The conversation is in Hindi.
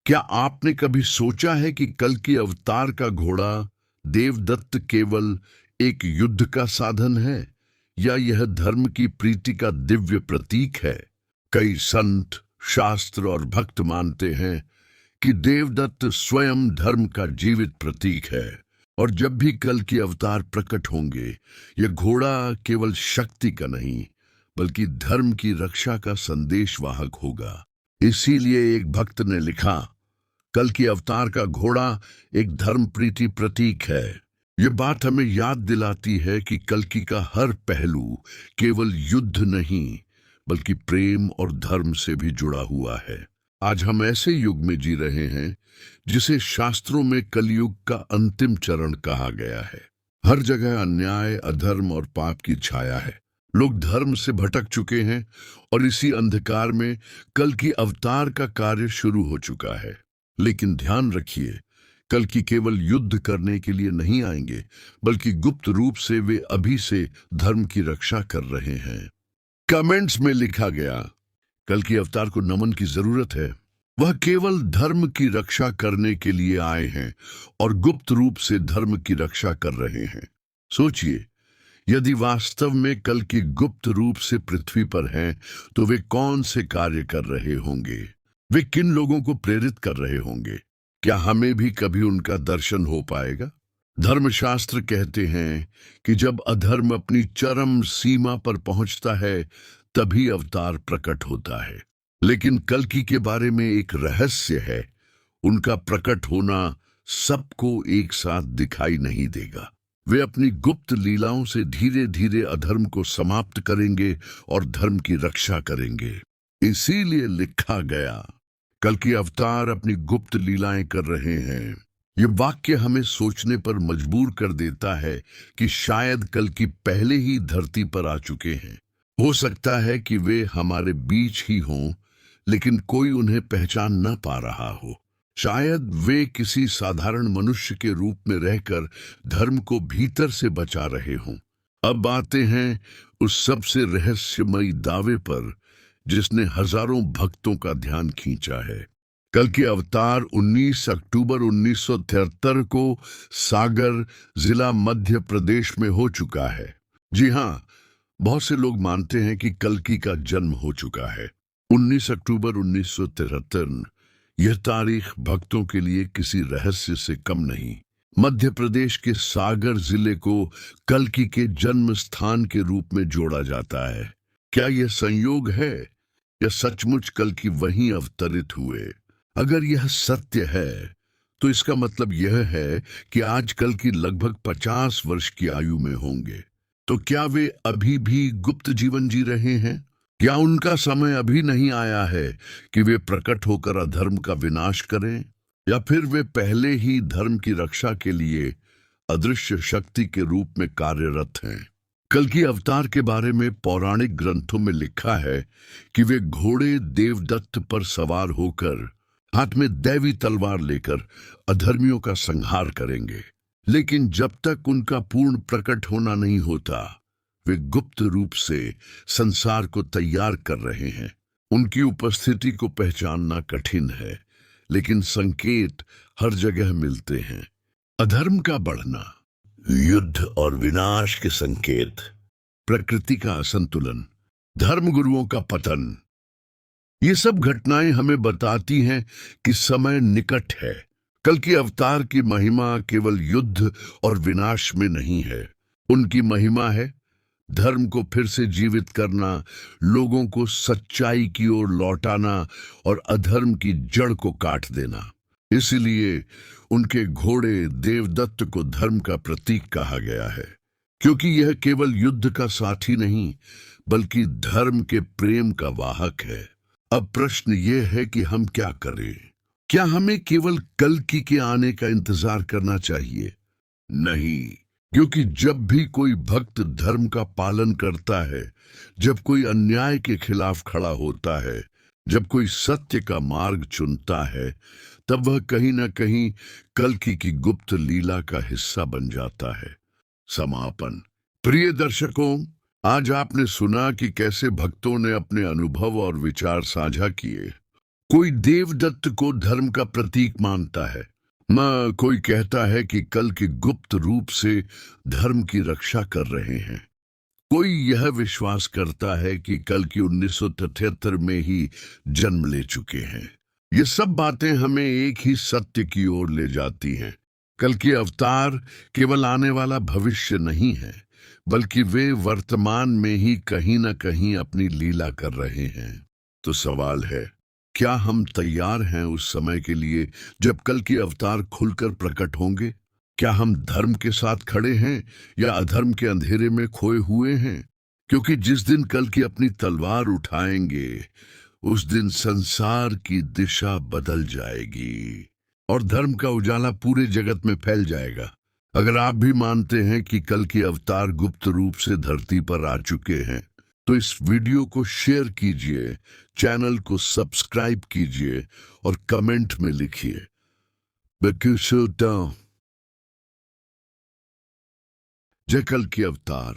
क्या आपने कभी सोचा है कि कल की अवतार का घोड़ा देवदत्त केवल एक युद्ध का साधन है या यह धर्म की प्रीति का दिव्य प्रतीक है? कई संत, शास्त्र और भक्त मानते हैं कि देवदत्त स्वयं धर्म का जीवित प्रतीक है और जब भी कल की अवतार प्रकट होंगे, यह घोड़ा केवल शक्ति का नहीं बल्कि धर्म की रक्षा का संदेशवाहक होगा। इसीलिए एक भक्त ने लिखा, कल की अवतार का घोड़ा एक धर्म प्रीति प्रतीक है। यह बात हमें याद दिलाती है कि कल्कि का हर पहलू केवल युद्ध नहीं बल्कि प्रेम और धर्म से भी जुड़ा हुआ है। आज हम ऐसे युग में जी रहे हैं जिसे शास्त्रों में कलयुग का अंतिम चरण कहा गया है। हर जगह अन्याय, अधर्म और पाप की छाया है। लोग धर्म से भटक चुके हैं और इसी अंधकार में कल की अवतार का कार्य शुरू हो चुका है। लेकिन ध्यान रखिए, कल की केवल युद्ध करने के लिए नहीं आएंगे बल्कि गुप्त रूप से वे अभी से धर्म की रक्षा कर रहे हैं। कमेंट्स में लिखा गया, कल की अवतार को नमन की जरूरत है। वह केवल धर्म की रक्षा करने के लिए आए हैं और गुप्त रूप से धर्म की रक्षा कर रहे हैं। सोचिए, यदि वास्तव में कल की गुप्त रूप से पृथ्वी पर हैं, तो वे कौन से कार्य कर रहे होंगे? वे किन लोगों को प्रेरित कर रहे होंगे? क्या हमें भी कभी उनका दर्शन हो पाएगा? धर्मशास्त्र कहते हैं कि जब अधर्म अपनी चरम सीमा पर पहुंचता है तभी अवतार प्रकट होता है। लेकिन कल्कि के बारे में एक रहस्य है, उनका प्रकट होना सबको एक साथ दिखाई नहीं देगा। वे अपनी गुप्त लीलाओं से धीरे धीरे अधर्म को समाप्त करेंगे और धर्म की रक्षा करेंगे। इसीलिए लिखा गया, कल की अवतार अपनी गुप्त लीलाएं कर रहे हैं। ये वाक्य हमें सोचने पर मजबूर कर देता है कि शायद कल की पहले ही धरती पर आ चुके हैं। हो सकता है कि वे हमारे बीच ही हों, लेकिन कोई उन्हें पहचान न पा रहा हो। शायद वे किसी साधारण मनुष्य के रूप में रहकर धर्म को भीतर से बचा रहे हों। अब आते हैं उस सबसे रहस्यमयी दावे पर जिसने हजारों भक्तों का ध्यान खींचा है। कल की अवतार 19 अक्टूबर 1973 को सागर जिला मध्य प्रदेश में हो चुका है। जी हाँ, बहुत से लोग मानते हैं कि कल्कि का जन्म हो चुका है। 19 अक्टूबर 1973, यह तारीख भक्तों के लिए किसी रहस्य से कम नहीं। मध्य प्रदेश के सागर जिले को कल्कि के जन्म स्थान के रूप में जोड़ा जाता है। क्या यह संयोग है या सचमुच कल्कि वहीं अवतरित हुए? अगर यह सत्य है तो इसका मतलब यह है कि आज कल्कि लगभग 50 वर्ष की आयु में होंगे। तो क्या वे अभी भी गुप्त जीवन जी रहे हैं? क्या उनका समय अभी नहीं आया है कि वे प्रकट होकर अधर्म का विनाश करें? या फिर वे पहले ही धर्म की रक्षा के लिए अदृश्य शक्ति के रूप में कार्यरत हैं? कल्कि अवतार के बारे में पौराणिक ग्रंथों में लिखा है कि वे घोड़े देवदत्त पर सवार होकर हाथ में दैवी तलवार लेकर अधर्मियों का संहार करेंगे। लेकिन जब तक उनका पूर्ण प्रकट होना नहीं होता, वे गुप्त रूप से संसार को तैयार कर रहे हैं। उनकी उपस्थिति को पहचानना कठिन है, लेकिन संकेत हर जगह मिलते हैं। अधर्म का बढ़ना, युद्ध और विनाश के संकेत, प्रकृति का असंतुलन, धर्मगुरुओं का पतन, ये सब घटनाएं हमें बताती हैं कि समय निकट है। कल्कि अवतार की महिमा केवल युद्ध और विनाश में नहीं है। उनकी महिमा है धर्म को फिर से जीवित करना, लोगों को सच्चाई की ओर लौटाना और अधर्म की जड़ को काट देना। इसलिए उनके घोड़े देवदत्त को धर्म का प्रतीक कहा गया है, क्योंकि यह केवल युद्ध का साथी नहीं बल्कि धर्म के प्रेम का वाहक है। अब प्रश्न यह है कि हम क्या करें? क्या हमें केवल कल्कि के आने का इंतजार करना चाहिए? नहीं, क्योंकि जब भी कोई भक्त धर्म का पालन करता है, जब कोई अन्याय के खिलाफ खड़ा होता है, जब कोई सत्य का मार्ग चुनता है, तब वह कहीं ना कहीं कल्कि की गुप्त लीला का हिस्सा बन जाता है। समापन। प्रिय दर्शकों, आज आपने सुना कि कैसे भक्तों ने अपने अनुभव और विचार साझा किए। कोई देवदत्त को धर्म का प्रतीक मानता है, कोई कहता है कि कल के गुप्त रूप से धर्म की रक्षा कर रहे हैं। कोई यह विश्वास करता है कि कल की 1973 में ही जन्म ले चुके हैं। ये सब बातें हमें एक ही सत्य की ओर ले जाती हैं। कल के अवतार केवल आने वाला भविष्य नहीं है, बल्कि वे वर्तमान में ही कहीं ना कहीं अपनी लीला कर रहे हैं। तो सवाल है, क्या हम तैयार हैं उस समय के लिए जब कल के अवतार खुलकर प्रकट होंगे? क्या हम धर्म के साथ खड़े हैं या अधर्म के अंधेरे में खोए हुए हैं? क्योंकि जिस दिन कल की अपनी तलवार उठाएंगे, उस दिन संसार की दिशा बदल जाएगी और धर्म का उजाला पूरे जगत में फैल जाएगा। अगर आप भी मानते हैं कि कल के अवतार गुप्त रूप से धरती पर आ चुके हैं, तो इस वीडियो को शेयर कीजिए, चैनल को सब्सक्राइब कीजिए और कमेंट में लिखिए। जय कल के अवतार।